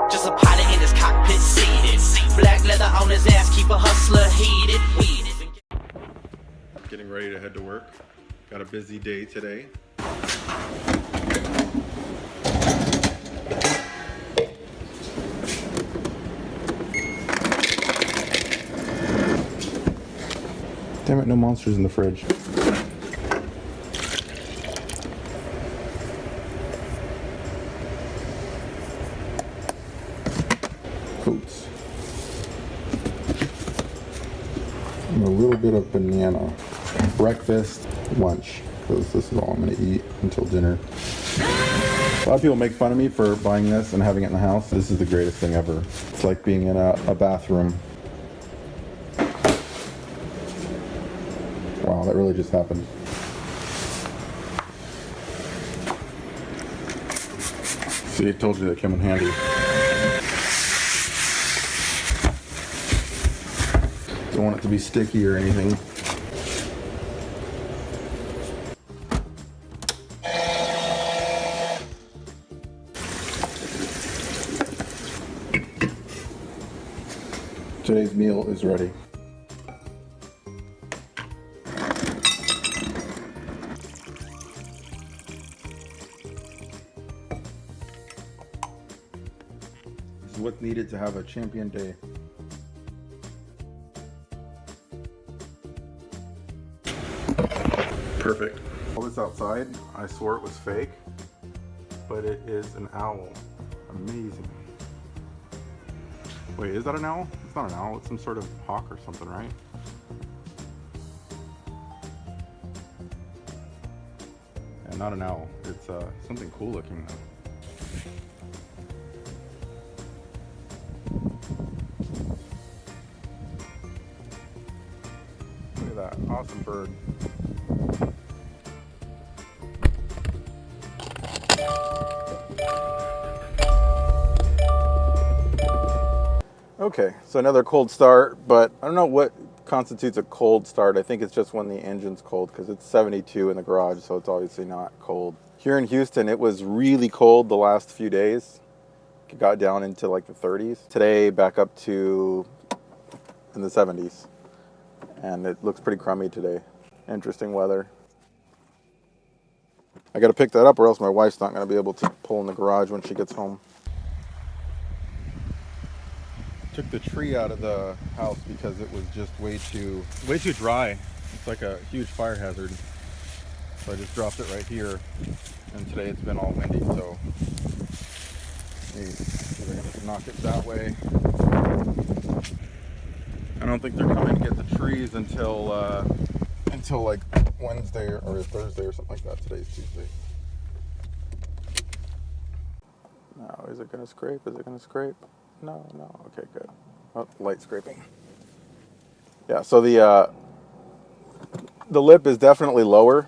Just a pilot in his cockpit seated. Black leather on his ass, keep a hustler heated. Getting ready to head to work. Got a busy day today. Damn it, no monsters in the fridge. Coats. And a little bit of banana. Breakfast, lunch, because this is all I'm going to eat until dinner. A lot of people make fun of me for buying this and having it in the house. This is the greatest thing ever. It's like being in a bathroom. Wow, that really just happened. See, I told you that came in handy. Don't want it to be sticky or anything. Today's meal is ready. This is what's needed to have a champion day. Perfect. All this outside, I swore it was fake, but it is an owl. Amazing. Wait, is that an owl? It's not an owl, it's some sort of hawk or something, right? Yeah, not an owl. It's something cool looking though. Look at that, awesome bird. Okay, so another cold start, but I don't know what constitutes a cold start. I think it's just when the engine's cold because it's 72 in the garage, so it's obviously not cold. Here in Houston, it was really cold the last few days. It got down into like the 30s. Today, back up to in the 70s. And it looks pretty crummy today. Interesting weather. I gotta pick that up or else my wife's not gonna be able to pull in the garage when she gets home. Took the tree out of the house because it was just way too dry. It's like a huge fire hazard. So I just dropped it right here. And today it's been all windy, so maybe we're gonna knock it that way. I don't think they're coming to get the trees until like Wednesday or Thursday or something like that. Today's Tuesday. Now, is it gonna scrape? Is it gonna scrape? No. Okay, good. Oh, light scraping. Yeah, so the lip is definitely lower.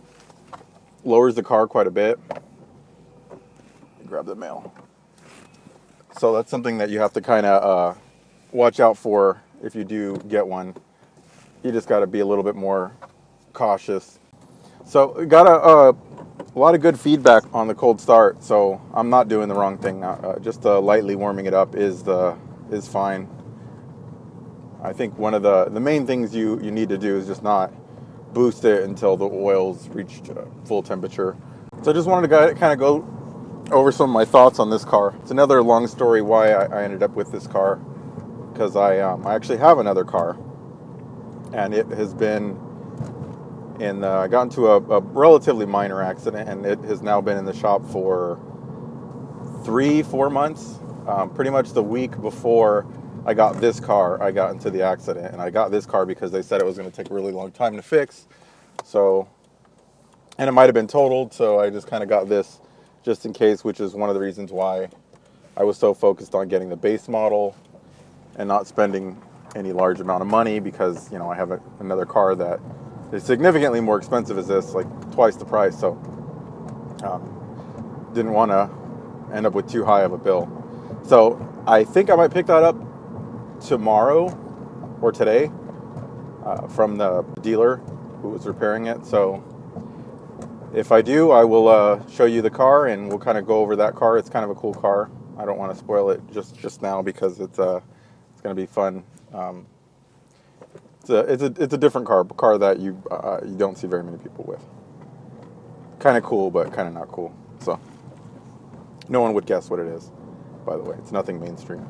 Lowers the car quite a bit. Grab the mail. So that's something that you have to kind of watch out for if you do get one. You just got to be a little bit more cautious. So we got a lot of good feedback on the cold start, so I'm not doing the wrong thing. Just lightly warming it up is fine. I think one of the main things you need to do is just not boost it until the oil's reached full temperature. So I just wanted to kind of go over some of my thoughts on this car. It's another long story why I ended up with this car, because I actually have another car, and it has been I got into a relatively minor accident, and it has now been in the shop for 3-4 months. Pretty much the week before I got this car, I got into the accident, and I got this car because they said it was going to take a really long time to fix. So, and it might have been totaled, so I just kind of got this just in case, which is one of the reasons why I was so focused on getting the base model and not spending any large amount of money, because, you know, I have another car that is significantly more expensive as this, like twice the price, so didn't want to end up with too high of a bill. So I think I might pick that up tomorrow or today from the dealer who was repairing it. So if I do, I will show you the car and we'll kind of go over that car. It's kind of a cool car. I don't want to spoil it just now because it's going to be fun. It's a different car that you don't see very many people with. Kind of cool, but kind of not cool. So no one would guess what it is. By the way, it's nothing mainstream.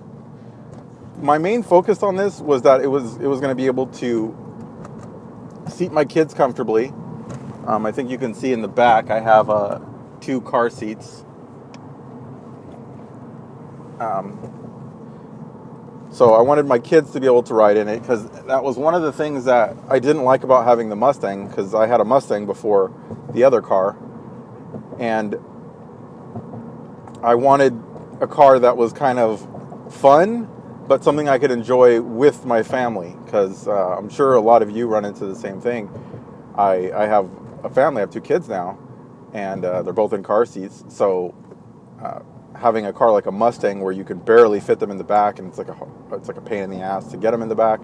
My main focus on this was that it was going to be able to seat my kids comfortably. I think you can see in the back I have 2 car seats. So I wanted my kids to be able to ride in it, because that was one of the things that I didn't like about having the Mustang, because I had a Mustang before the other car, and I wanted a car that was kind of fun, but something I could enjoy with my family, because I'm sure a lot of you run into the same thing. I have a family, I have 2 kids now, and they're both in car seats, so having a car like a Mustang where you can barely fit them in the back, and it's like a pain in the ass to get them in the back,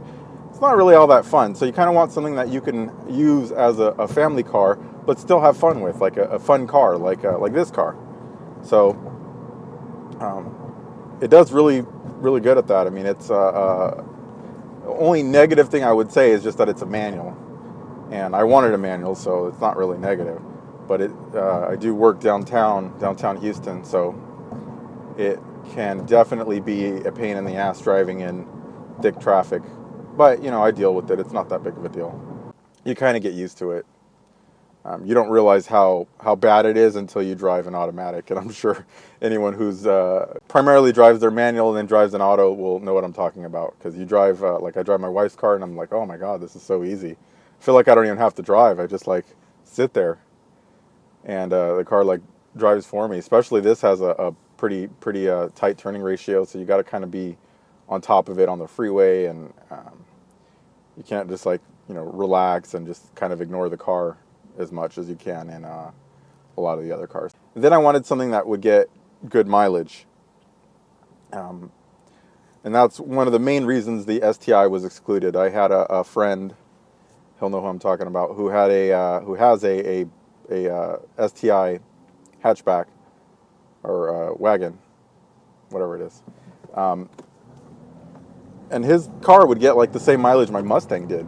it's not really all that fun. So you kind of want something that you can use as a family car, but still have fun with, like a fun car, like this car. So it does really good at that. I mean, it's the only negative thing I would say is just that it's a manual, and I wanted a manual, so it's not really negative. But I do work downtown Houston, so it can definitely be a pain in the ass driving in thick traffic. But, you know, I deal with it. It's not that big of a deal. You kind of get used to it. You don't realize how bad it is until you drive an automatic. And I'm sure anyone who's primarily drives their manual and then drives an auto will know what I'm talking about. Because you drive, like I drive my wife's car, and I'm like, oh my God, this is so easy. I feel like I don't even have to drive. I just like sit there, and the car like drives for me. Especially this has a pretty tight turning ratio, so you got to kind of be on top of it on the freeway, and you can't just like, you know, relax and just kind of ignore the car as much as you can in a lot of the other cars. And then I wanted something that would get good mileage, and that's one of the main reasons the STI was excluded. I had a friend, he'll know who I'm talking about, who has a STI hatchback, or wagon, whatever it is. And his car would get like the same mileage my Mustang did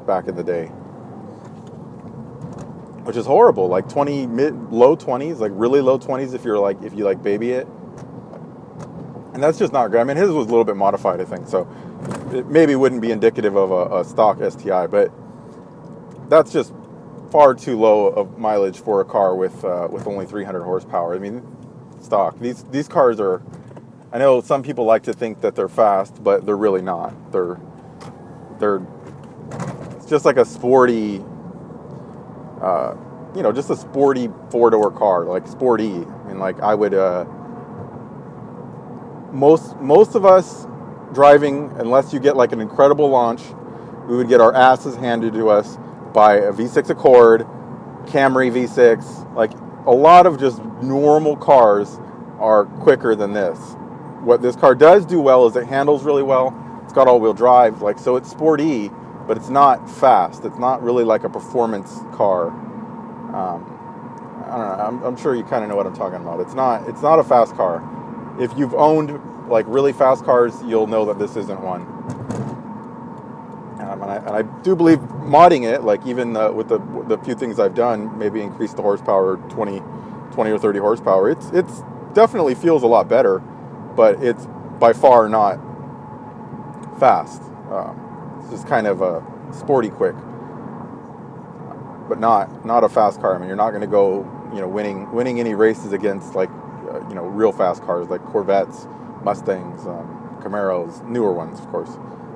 back in the day, which is horrible. Like low 20s, like really low 20s if you like baby it. And that's just not good. I mean, his was a little bit modified, I think, so it maybe wouldn't be indicative of a stock STI, but that's just far too low of mileage for a car with only 300 horsepower. I mean, stock. These cars are, I know some people like to think that they're fast, but they're really not. It's just like a sporty, you know, just a sporty 4-door car, like sporty. I mean, like I would, most of us driving, unless you get like an incredible launch, we would get our asses handed to us by a V6 Accord, Camry V6, like a lot of just normal cars are quicker than this. What this car does do well is it handles really well. It's got all-wheel drive, like, so it's sporty, but it's not fast. It's not really like a performance car. I don't know. I'm sure you kind of know what I'm talking about. It's not a fast car. If you've owned like really fast cars, you'll know that this isn't one. And I do believe modding it, like even with the few things I've done, maybe increase the horsepower 20 or 30 horsepower. It's definitely feels a lot better, but it's by far not fast. It's just kind of a sporty quick, but not a fast car. I mean, you're not going to go, you know, winning any races against like you know, real fast cars like Corvettes, Mustangs, Camaros, newer ones, of course,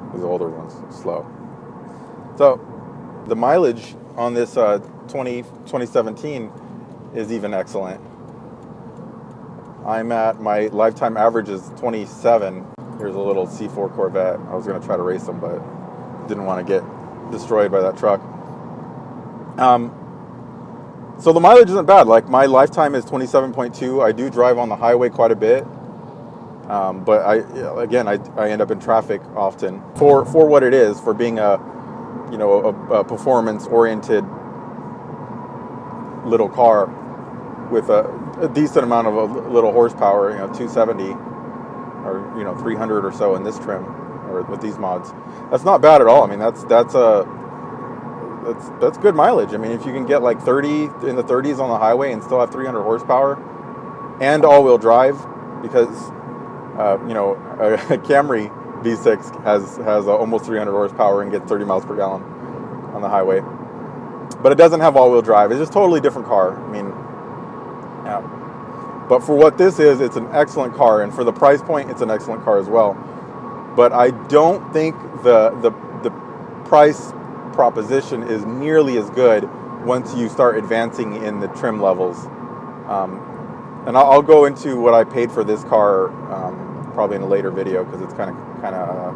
because the older ones slow. So the mileage on this 2017 is even excellent. I'm at, my lifetime average is 27. Here's a little C4 Corvette. I was going to try to race them, but didn't want to get destroyed by that truck. So the mileage isn't bad. Like my lifetime is 27.2. I do drive on the highway quite a bit, but I end up in traffic often for what it is, for being a performance-oriented little car with a decent amount of little horsepower, you know, 270. or 300 or so in this trim, or with these mods. That's not bad at all. I mean, that's good mileage. I mean, if you can get like 30 in the 30s on the highway and still have 300 horsepower and all-wheel drive, because a Camry V6 has almost 300 horsepower and gets 30 miles per gallon on the highway, but it doesn't have all-wheel drive. It's just a totally different car. I mean, yeah. But for what this is, it's an excellent car, and for the price point, it's an excellent car as well. But I don't think the price proposition is nearly as good once you start advancing in the trim levels. And I'll go into what I paid for this car probably in a later video, because it's kind of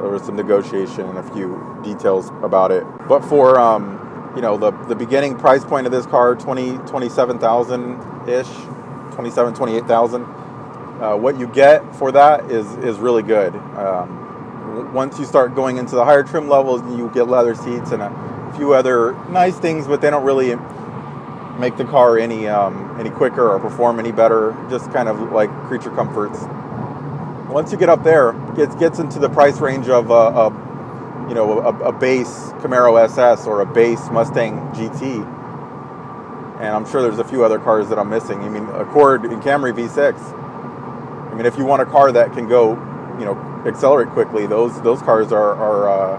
there was some negotiation and a few details about it. But for the beginning price point of this car, 27,000 ish, 28,000. What you get for that is really good. Once you start going into the higher trim levels, you get leather seats and a few other nice things, but they don't really make the car any quicker or perform any better. Just kind of like creature comforts. Once you get up there, it gets into the price range of a base Camaro SS or a base Mustang GT. And I'm sure there's a few other cars that I'm missing. I mean, Accord and Camry V6. I mean, if you want a car that can go, accelerate quickly, those cars are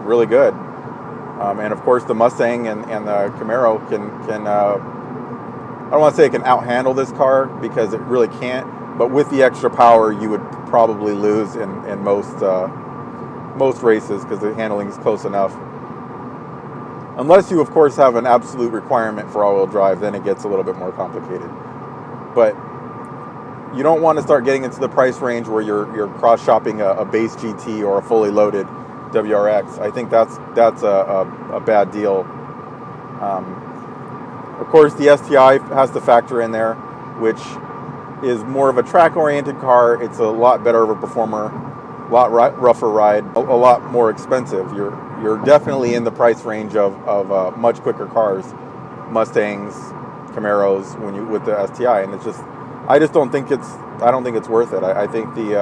really good. And of course, the Mustang and the Camaro can I don't want to say it can outhandle this car, because it really can't. But with the extra power, you would probably lose in most races, because the handling is close enough. Unless you, of course, have an absolute requirement for all-wheel drive, then it gets a little bit more complicated. But you don't want to start getting into the price range where you're cross-shopping a base GT or a fully loaded WRX. I think that's a bad deal. Of course, the STI has to factor in there, which is more of a track-oriented car. It's a lot better of a performer, a lot rougher ride, a lot more expensive. You're definitely in the price range of much quicker cars, Mustangs, Camaros, with the STI, and I don't think it's worth it. I think the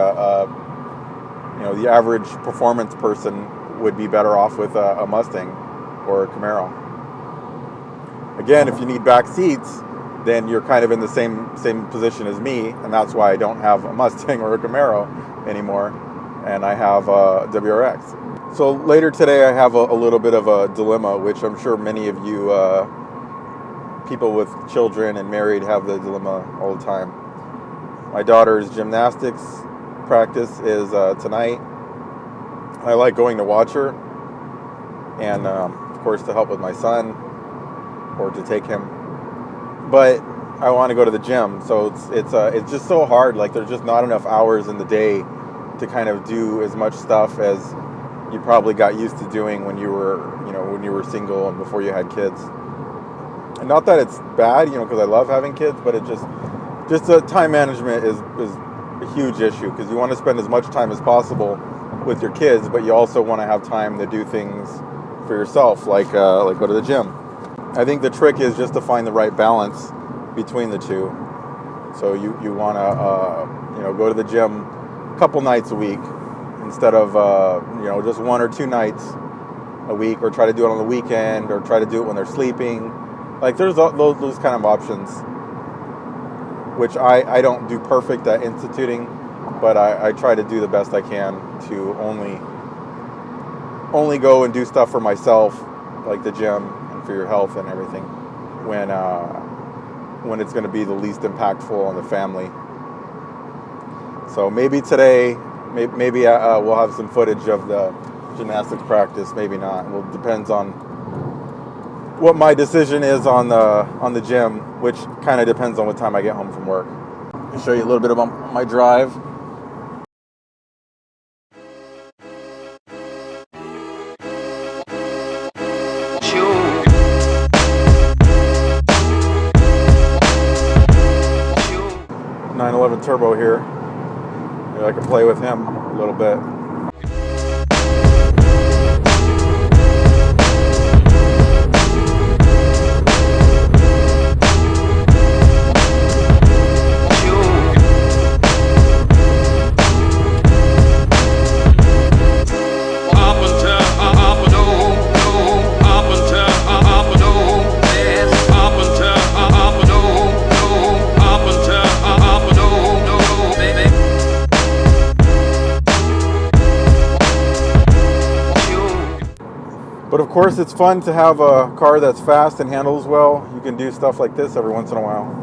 average performance person would be better off with a Mustang or a Camaro. Again, if you need back seats, then you're kind of in the same position as me, and that's why I don't have a Mustang or a Camaro anymore, and I have a WRX. So later today I have a little bit of a dilemma, which I'm sure many of you people with children and married have the dilemma all the time. My daughter's gymnastics practice is tonight. I like going to watch her, and of course to help with my son or to take him. But I want to go to the gym, so it's just so hard. Like, there's just not enough hours in the day to kind of do as much stuff as you probably got used to doing when you were single and before you had kids. And not that it's bad, because I love having kids, but it just time management is a huge issue, because you want to spend as much time as possible with your kids, but you also want to have time to do things for yourself, like go to the gym. I think the trick is just to find the right balance between the two. So you want to go to the gym a couple nights a week instead of just 1 or 2 nights a week, or try to do it on the weekend, or try to do it when they're sleeping. Like, there's those kind of options, which I don't do perfect at instituting, but I try to do the best I can to only go and do stuff for myself, like the gym, for your health and everything, when it's going to be the least impactful on the family. So maybe today, maybe we'll have some footage of the gymnastics practice, maybe not. Well, it depends on what my decision is on the gym, which kind of depends on what time I get home from work. I'll show you a little bit about my drive. Turbo here. Maybe I can play with him a little bit. course, it's fun to have a car that's fast and handles well. You can do stuff like this every once in a while.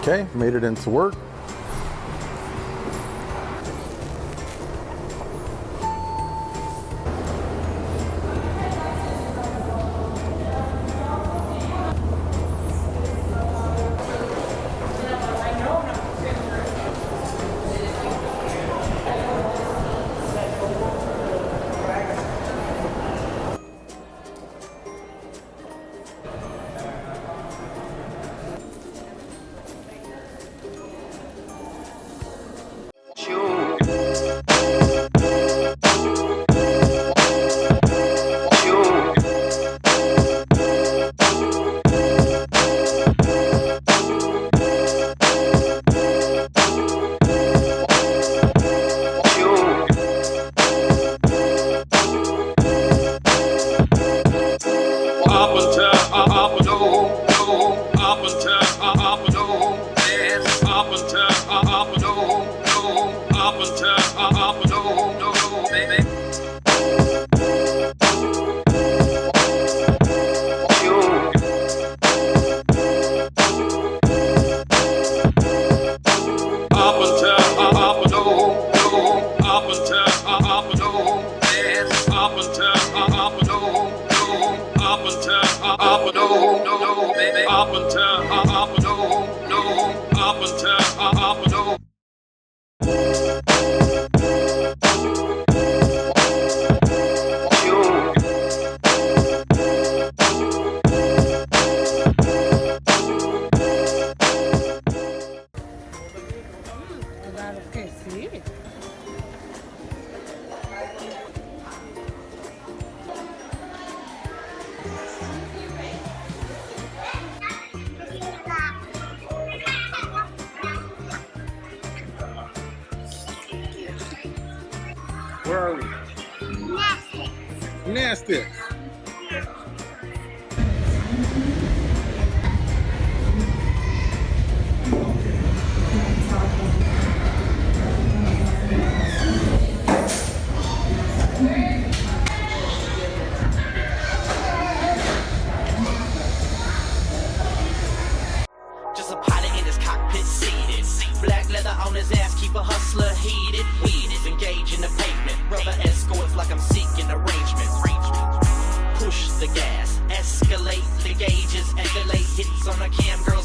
Okay, made it into work. Claro que sí. Where are we? Gymnastics. Just a pilot in his cockpit seated. Black leather on his ass, keep a hustler heated. Weeded, engage in the pavement. Rubber escorts like I'm seeking arrangement. Push the gas, escalate the gauges, escalate hits on the cam. Girl,